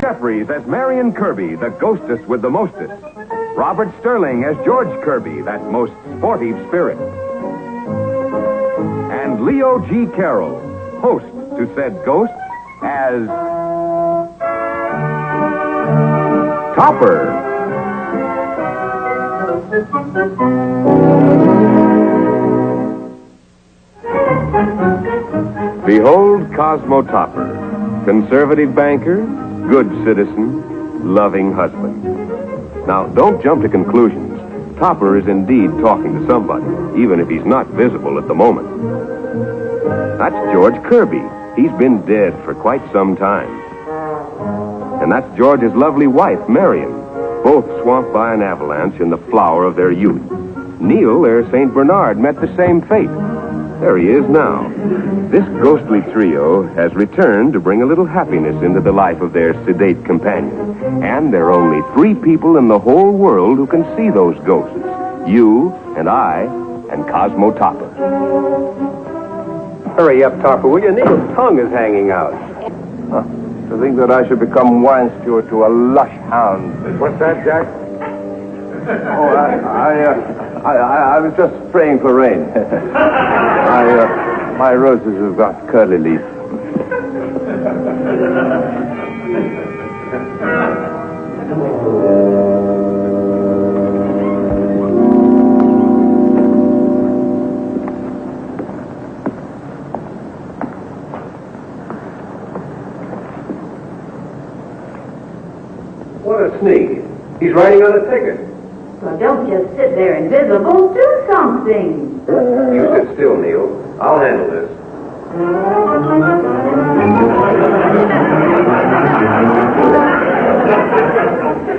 Jeffries as Marion Kirby, the ghostess with the mostest. Robert Sterling as George Kirby, that most sportive spirit. And Leo G. Carroll, host to said ghost, as Topper. Behold Cosmo Topper, conservative banker, good citizen, loving husband. Now, don't jump to conclusions. Topper is indeed talking to somebody, even if he's not visible at the moment. That's George Kirby. He's been dead for quite some time. And that's George's lovely wife, Marion, both swamped by an avalanche in the flower of their youth. Neil, their St. Bernard, met the same fate. There he is now. This ghostly trio has returned to bring a little happiness into the life of their sedate companion. And there are only 3 people in the whole world who can see those ghosts. You and I and Cosmo Topper. Hurry up, Topper, will you? Neil's tongue is hanging out. To think that I should become wine steward to a lush hound. What's that, Jack? Oh, I was just praying for rain. My roses have got curly leaves. What a sneak. He's writing on a ticket. Well, don't just sit there invisible. Do something. You sit still, Neil. I'll handle this.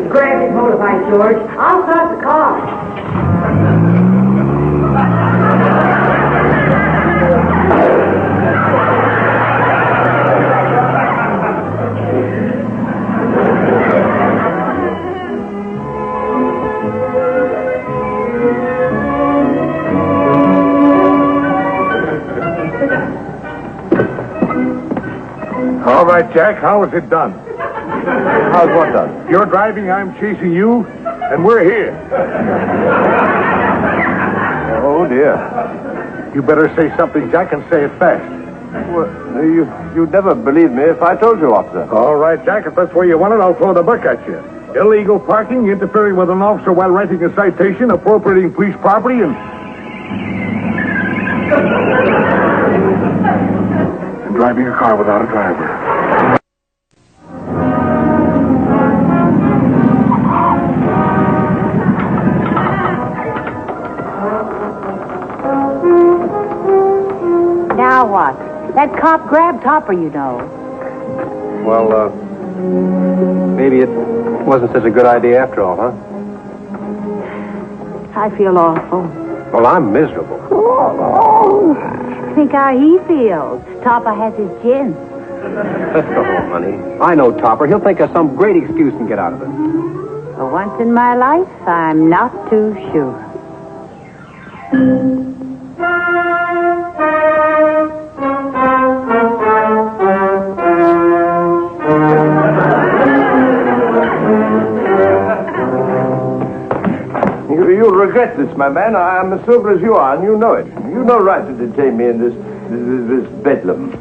Grab his motorbike, George. I'll start the car. All right, Jack, how is it done? How's what done? You're driving, I'm chasing you, and we're here. Oh, dear. You better say something, Jack, and say it fast. Well, you'd never believe me if I told you, officer. All right, Jack, if that's where you want it, I'll throw the book at you. Illegal parking, interfering with an officer while writing a citation, appropriating police property, and driving a car without a driver. Now what? That cop grabbed Topper, you know. Well, maybe it wasn't such a good idea after all, huh? I feel awful. Well, I'm miserable. Think how he feels. Topper has his gin. Let's go home, honey. I know Topper. He'll think of some great excuse and get out of it. For once in my life, I'm not too sure. You'll regret this, my man. I'm as sober as you are, and you know it. You've no right to detain me in this bedlam.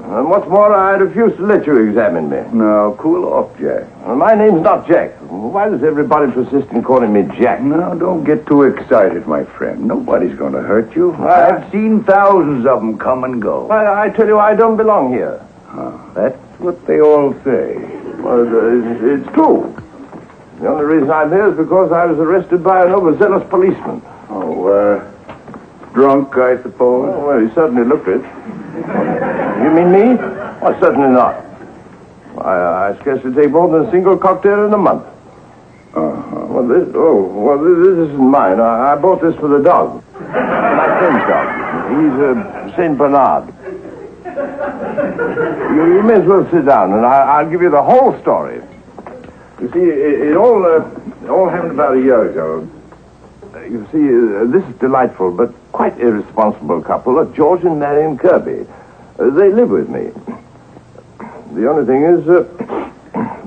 And what's more, I refuse to let you examine me. Now, cool off, Jack. Well, my name's not Jack. Why does everybody persist in calling me Jack? Now, don't get too excited, my friend. Nobody's going to hurt you. I've seen thousands of them come and go. I tell you, I don't belong here. That's what they all say. Well, it's true. The only reason I'm here is because I was arrested by an overzealous policeman. Oh, drunk, I suppose? Oh, well, he certainly looked it. You mean me? Well, certainly not. I scarcely take more than a single cocktail in a month. Well, this isn't mine. I bought this for the dog. My friend's dog. He's a St. Bernard. You may as well sit down, and I'll give you the whole story. You see, it all happened about a year ago. You see, this is delightful, but quite irresponsible couple are George and Marion Kirby. They live with me. The only thing is,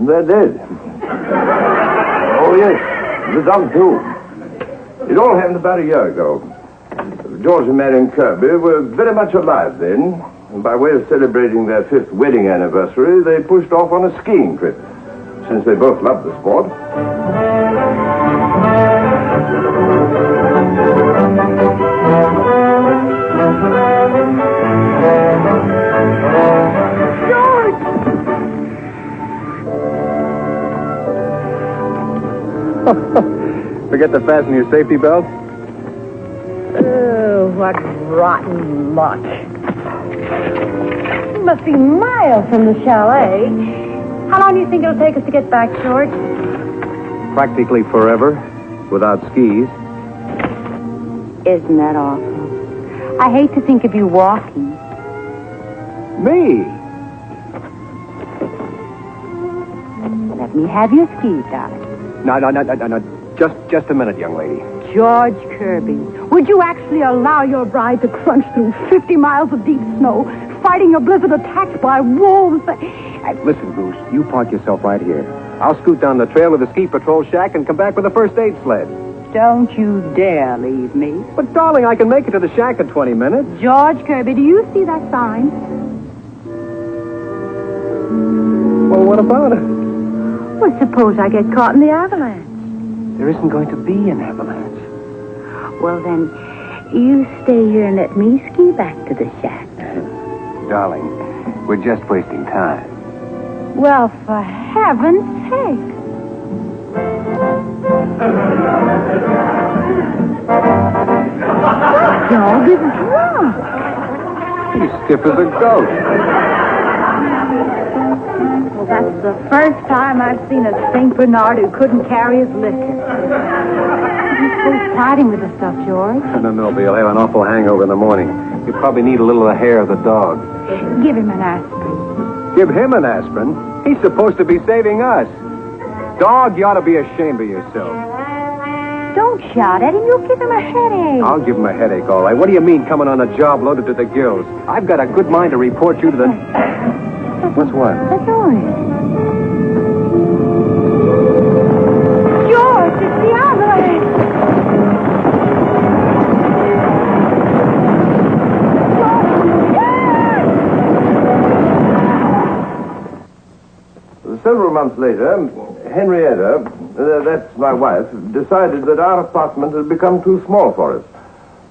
They're dead. Oh, yes. The dog, too. It all happened about a year ago. George and Marion Kirby were very much alive then. And by way of celebrating their 5th wedding anniversary, they pushed off on a skiing trip, since they both loved the sport. Forget to fasten your safety belt? Oh, what rotten luck. It must be miles from the chalet. How long do you think it'll take us to get back, George? Practically forever, without skis. Isn't that awful? I hate to think of you walking. Me? Let me have your skis, darling. No. Just a minute, young lady. George Kirby, would you actually allow your bride to crunch through 50 miles of deep snow, fighting a blizzard attacked by wolves? Listen, Goose, you park yourself right here. I'll scoot down the trail to the ski patrol shack and come back with a first aid sled. Don't you dare leave me. But, darling, I can make it to the shack in 20 minutes. George Kirby, do you see that sign? Well, what about it? Well, suppose I get caught in the avalanche. There isn't going to be an avalanche. Well, then, you stay here and let me ski back to the shack. Darling, we're just wasting time. Well, for heaven's sake. What dog is drunk? He's stiff as a goat. Well, that's the first time I've seen a St. Bernard who couldn't carry his liquor. He's so fighting with the stuff, George. No, but you'll have an awful hangover in the morning. You probably need a little of the hair of the dog. Give him an aspirin. Give him an aspirin? He's supposed to be saving us. Dog, you ought to be ashamed of yourself. Don't shout at him. You'll give him a headache. I'll give him a headache, all right. What do you mean coming on a job loaded to the gills? I've got a good mind to report you to the... What's what? That noise. George, it's the avalanche. Several months later, Henrietta, that's my wife, decided that our apartment had become too small for us.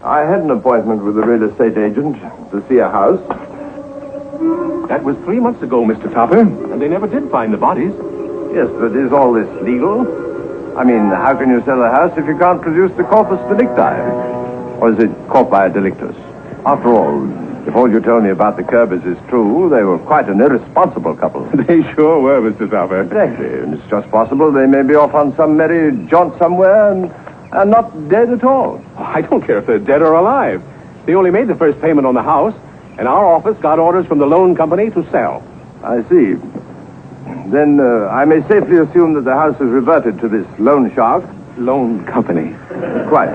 I had an appointment with a real estate agent to see a house. That was 3 months ago, Mr. Topper, and they never did find the bodies. Yes, but is all this legal? I mean, how can you sell a house if you can't produce the corpus delicti? Or is it corpi delictus? After all, if all you told me about the Kirbys is true, they were quite an irresponsible couple. They sure were, Mr. Topper. Exactly. And it's just possible they may be off on some merry jaunt somewhere and not dead at all. I don't care if they're dead or alive. They only made the first payment on the house, and our office got orders from the loan company to sell. I see. Then I may safely assume that the house has reverted to this loan shark. Loan company. Quite.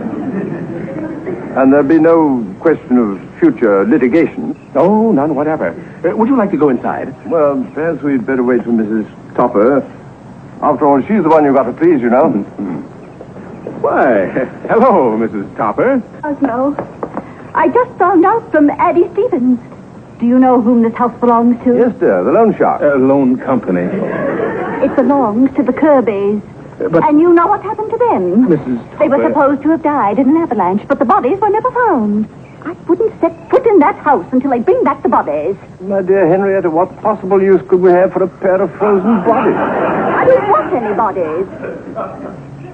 And there'll be no question of future litigation. Oh, none whatever. Would you like to go inside? Well, perhaps we'd better wait for Mrs. Topper. After all, she's the one you've got to please, you know. Why, hello, Mrs. Topper. No. I just found out from Addie Stevens. Do you know whom this house belongs to? Yes, dear, the loan shark. Loan company. It belongs to the Kirbys. But... And you know what happened to them? Mrs. They were Topper... supposed to have died in an avalanche, but the bodies were never found. I wouldn't set foot in that house until they bring back the bodies. My dear Henrietta, what possible use could we have for a pair of frozen bodies? I don't want any bodies.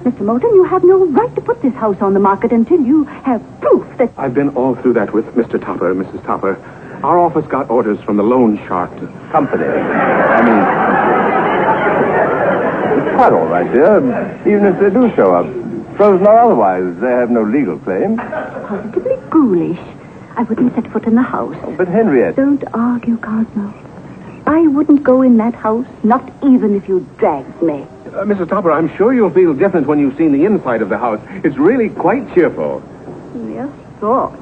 Mr. Moulton, you have no right to put this house on the market until you have proof that... I've been all through that with Mr. Topper, Mrs. Topper. Our office got orders from the loan shark to... Company. I mean... It's quite all right, dear. Even if they do show up. Frozen or otherwise, they have no legal claim. Positively ghoulish. I wouldn't set foot in the house. Oh, but Henriette... Don't argue, Cosmo. I wouldn't go in that house, not even if you dragged me. Mrs. Topper, I'm sure you'll feel different when you've seen the inside of the house. It's really quite cheerful. Yes, thought.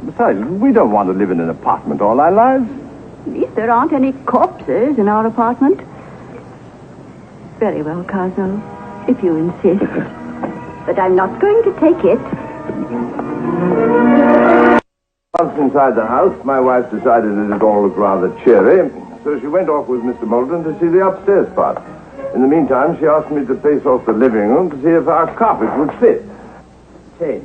Besides, we don't want to live in an apartment all our lives. At least there aren't any corpses in our apartment. Very well, Cosmo, if you insist. But I'm not going to take it. Once inside the house, my wife decided that it all looked rather cheery, so she went off with Mr. Moulton to see the upstairs part. In the meantime, she asked me to pace off the living room to see if our carpet would fit. 10,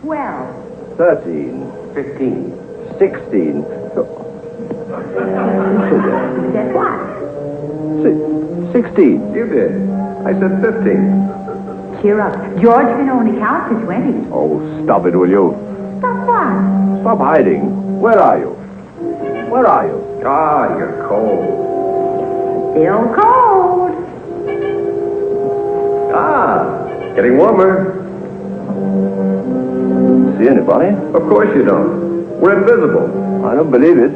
12. 13, 15. 16. Said what? 16. You did. I said 15. Cheer up. George can only count to 20. Oh, stop it, will you? Stop what? Stop hiding. Where are you? Where are you? Ah, you're cold. Still cold. Ah, getting warmer. See anybody? Of course you don't. We're invisible. I don't believe it.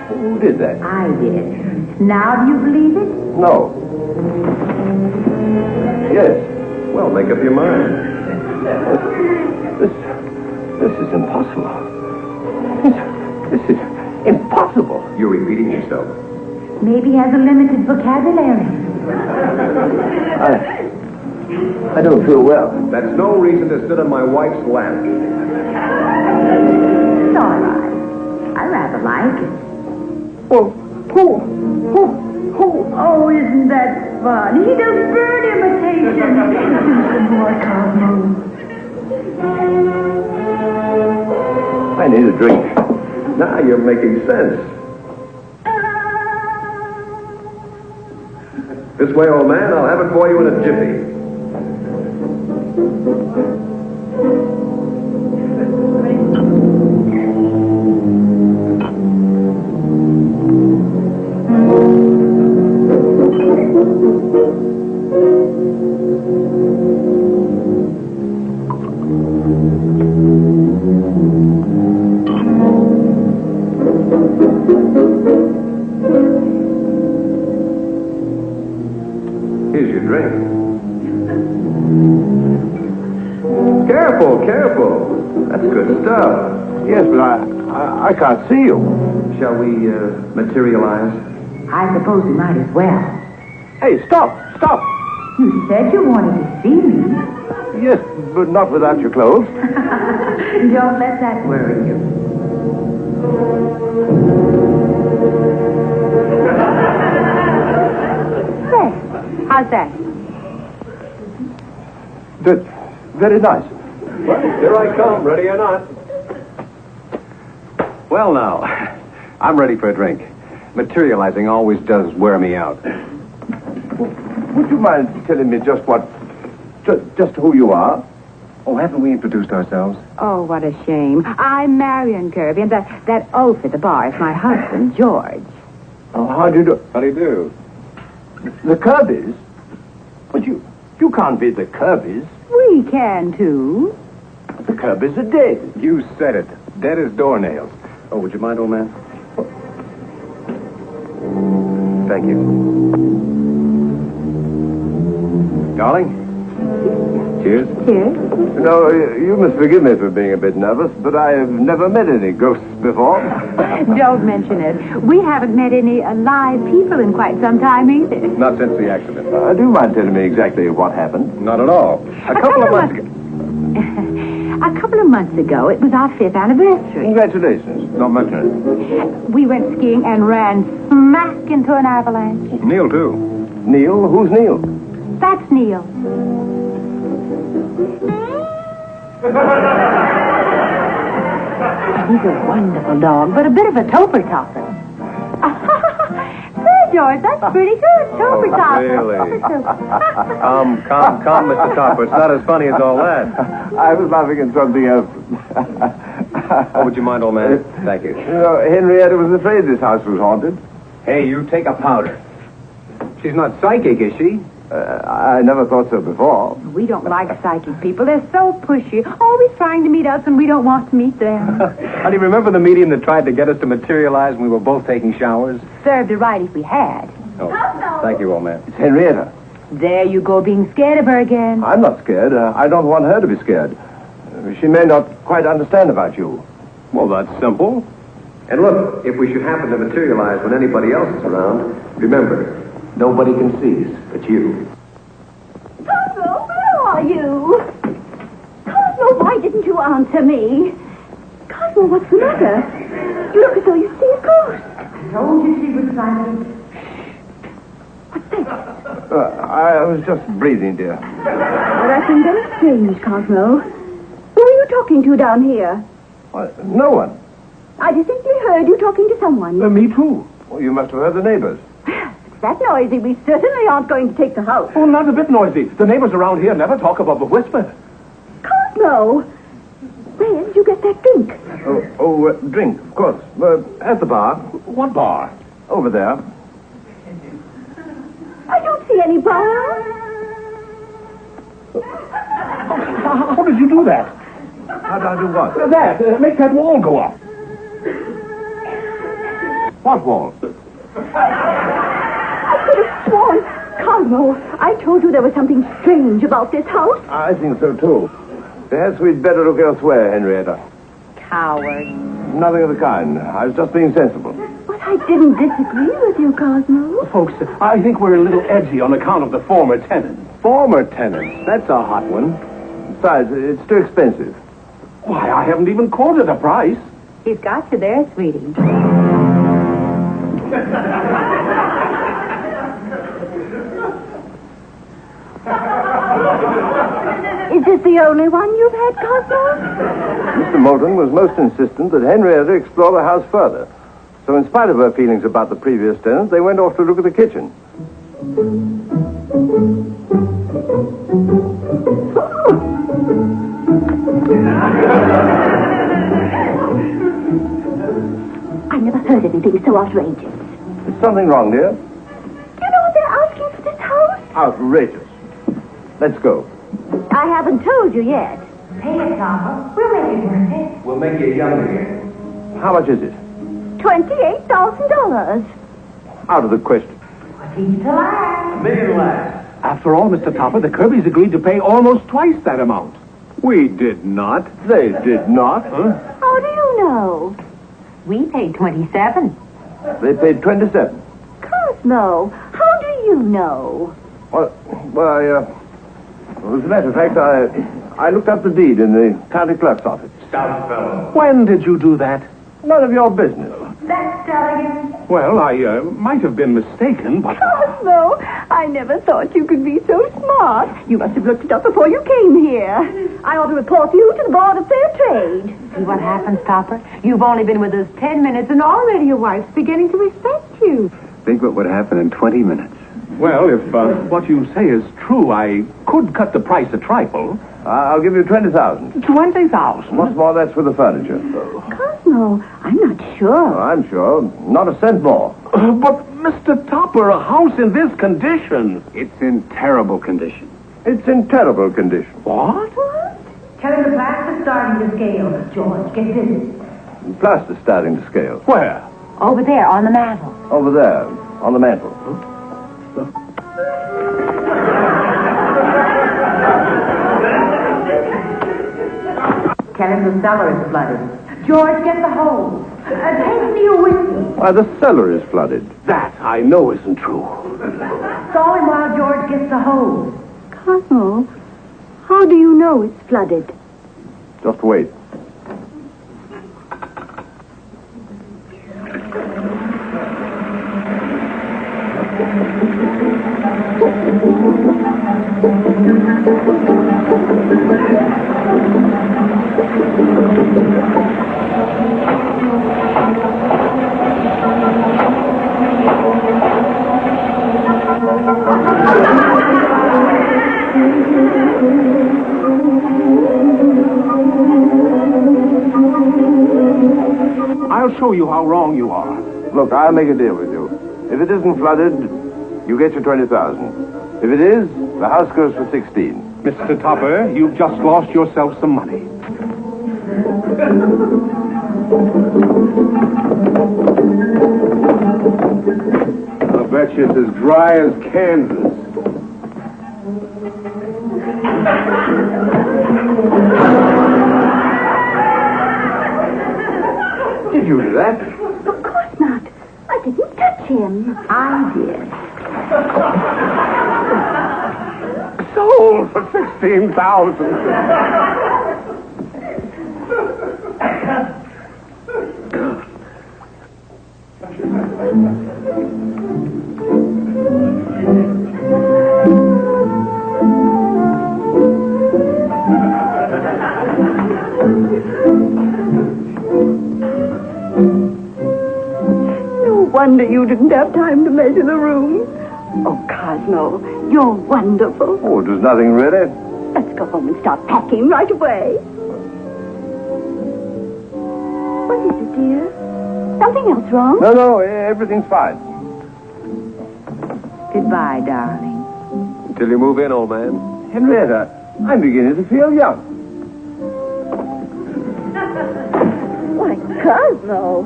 Who did that? I did. Now do you believe it? No. Yes. Well, make up your mind. This is impossible. This is impossible. You're repeating yourself. Maybe he has a limited vocabulary. I don't feel well. That's no reason to sit on my wife's lap. It's all right. I rather like it. Oh, Oh, isn't that fun? He does bird imitation. Do some more, Cosmo. I need a drink. Now you're making sense. This way, old man. I'll have it for you in a jiffy. Here's your drink. Careful, careful. That's good stuff. Yes, but I can't see you. Shall we materialize? I suppose we might as well. Hey, stop! You said you wanted to see me. Yes, but not without your clothes. Don't let that worry you. Say, how's that? Very nice. Well, here I come, ready or not. Well, now, I'm ready for a drink. Materializing always does wear me out. Would you mind telling me just who you are? Oh, haven't we introduced ourselves? Oh, what a shame. I'm Marion Kirby, and that oaf at the bar is my husband, George. Oh, how do you do? How do you do? The Kirbys? But you can't be the Kirbys. We can, too. The Kirbys are dead. You said it. Dead as doornails. Oh, would you mind, old man? Thank you. Darling? Cheers. Cheers. No, you must forgive me for being a bit nervous, but I have never met any ghosts before. Don't mention it. We haven't met any alive people in quite some time either. Not since the accident. Do you mind telling me exactly what happened? Not at all. A couple of months ago. A couple of months ago, it was our 5th anniversary. Congratulations. Don't mention it. We went skiing and ran smack into an avalanche. Neil, too. Neil? Who's Neil? That's Neil. He's a wonderful dog, but a bit of a topper-topper. Say, George, that's pretty good. Topper-topper. Really? Come, Mr. Topper. It's not as funny as all that. I was laughing at something else. Oh, would you mind, old man? Thank you. You know, Henrietta was afraid this house was haunted. Hey, you take a powder. She's not psychic, is she? I never thought so before. We don't like psychic people. They're so pushy, always trying to meet us when we don't want to meet them. How do you remember the medium that tried to get us to materialize when we were both taking showers? Served it right if we had. Oh, thank you, old man. It's Henrietta. There you go, being scared of her again. I'm not scared. I don't want her to be scared. She may not quite understand about you. Well, that's simple. And look, if we should happen to materialize when anybody else is around, remember, nobody can see us but you. Cosmo, where are you? Cosmo, why didn't you answer me? Cosmo, what's the matter? You look as though you see a ghost. I told you she was silent. What's that? I was just breathing, dear. Well, that's been very strange, Cosmo. Who are you talking to down here? No one. I distinctly heard you talking to someone. Me too. Well, you must have heard the neighbors. It's that noisy. We certainly aren't going to take the house. Oh, not a bit noisy. The neighbors around here never talk above a whisper. Cosmo! Where did you get that drink? Drink, of course. At the bar. What bar? Over there. I don't see any bar. How did you do that? How did I do what? That. Make that wall go up. What wall? I could have sworn. Cosmo, I told you there was something strange about this house. I think so, too. Perhaps we'd better look elsewhere, Henrietta. Coward. Nothing of the kind. I was just being sensible. But I didn't disagree with you, Cosmo. Folks, I think we're a little edgy on account of the former tenants. Former tenants. That's a hot one. Besides, it's too expensive. Why, I haven't even quoted a price. He's got you there, sweetie. Is this the only one you've had, Cosmo? Mr. Moulton was most insistent that Henrietta explore the house further. So in spite of her feelings about the previous tenant, they went off to look at the kitchen. I never heard anything so outrageous. Is something wrong, dear? Do you know what they're asking for this house? Outrageous. Let's go. I haven't told you yet. Pay it, Papa. We'll make it worth it. We'll make you young again. How much is it? $28,000. Out of the question. What's each to last? $1 million less. After all, Mr. Topper, the Kirbys agreed to pay almost twice that amount. We did not. They did not. How do you know? We paid 27. They paid 27. Cosmo, how do you know? Well, as a matter of fact, I looked up the deed in the county clerk's office. Stout fellow. When did you do that? None of your business. That's Deligan. Well, I might have been mistaken, but... Cosmo, I never thought you could be so smart. You must have looked it up before you came here. I ought to report you to the Board of Fair Trade. See what happens, Topper? You've only been with us 10 minutes, and already your wife's beginning to respect you. Think what would happen in 20 minutes. Well, if what you say is true, I could cut the price a trifle. I'll give you 20,000. 20,000? What's more, that's for the furniture. Cosmo, I'm not sure. I'm sure. Not a cent more. But, Mr. Topper, a house in this condition... It's in terrible condition. It's in terrible condition. What? Tell him the plaster's starting to scale. George, get busy. Plaster starting to scale. Where? Over there, on the mantel. Over there, on the mantel. Tell him the cellar is flooded. George, get the hose. Take me with me. Why, the cellar is flooded. That I know isn't true. Stall him while George gets the hose. Cosmo, how do you know it's flooded? Just wait. I'll show you how wrong you are. Look, I'll make a deal with you. If it isn't flooded, you get your 20,000. If it is, the house goes for 16. Mr. Topper, you've just lost yourself some money. I bet you it's as dry as Kansas. that? Of course not. I didn't touch him. I did. Sold for $16,000. No wonder you didn't have time to measure the room. Oh, Cosmo, you're wonderful. Oh, it was nothing really. Let's go home and start packing right away. What is it, dear? Something else wrong? No, everything's fine. Goodbye, darling. Until you move in, old man. Henrietta, I'm beginning to feel young. Why, Cosmo,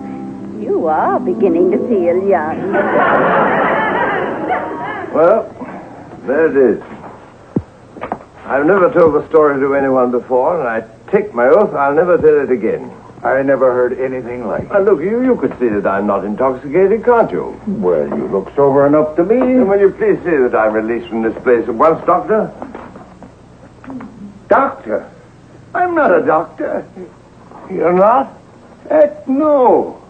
you are beginning to feel young. Well, there it is. I've never told the story to anyone before, and I take my oath I'll never tell it again. I never heard anything like it. Now, look, you could see that I'm not intoxicated, can't you? Well, you look sober enough to me. And will you please say that I'm released from this place at once, Doctor? Doctor, I'm not a doctor. You're not? Heck, no.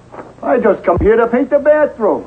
I just come here to paint the bathroom.